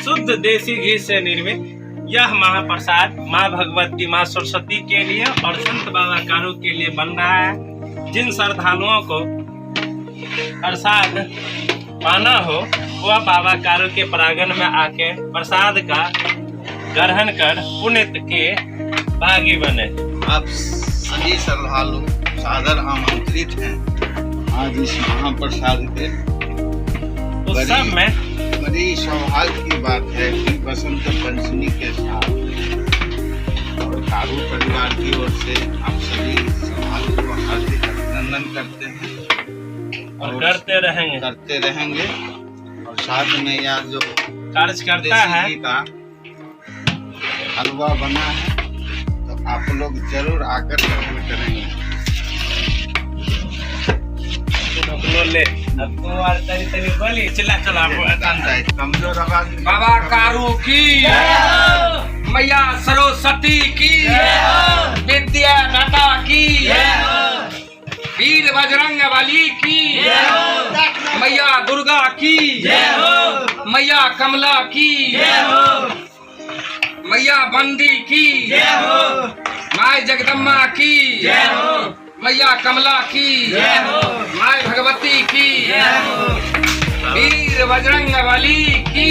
शुद्ध देसी घी से निर्मित यह महाप्रसाद माँ भगवती माँ सरस्वती के लिए और संत बाबा कारू के लिए बन रहा है। जिन श्रद्धालुओं को प्रसाद पाना हो वह बाबा कारू के प्रांगण में आके प्रसाद का ग्रहण कर पुण्य के भागी बने। आप सभी श्रद्धालु सादर आमंत्रित हैं आज इस महाप्रसाद के उत्सव में। बड़ी सौभाग्य की बात है कि बसंत पंचमी के साथ और कारू परिवार की ओर से आप सभी श्रद्धालु को हार्दिक अभिनंदन करते हैं और करते रहेंगे और साथ में यह जो कार्यकर्ता है का हलवा बना है तो आप लोग जरूर आकर ग्रहण करेंगे। ले अब तो और तरी बोली चला कमजोर आवाज में बाबा कारू की मैया सरस्वती की विद्या दाता की वीर बजरंग बली की मैया दुर्गा की मैया कमला की मैया बंदी की माय जगदम्बा की मैया कमला की माय भगवती की वीर बजरंग बली की।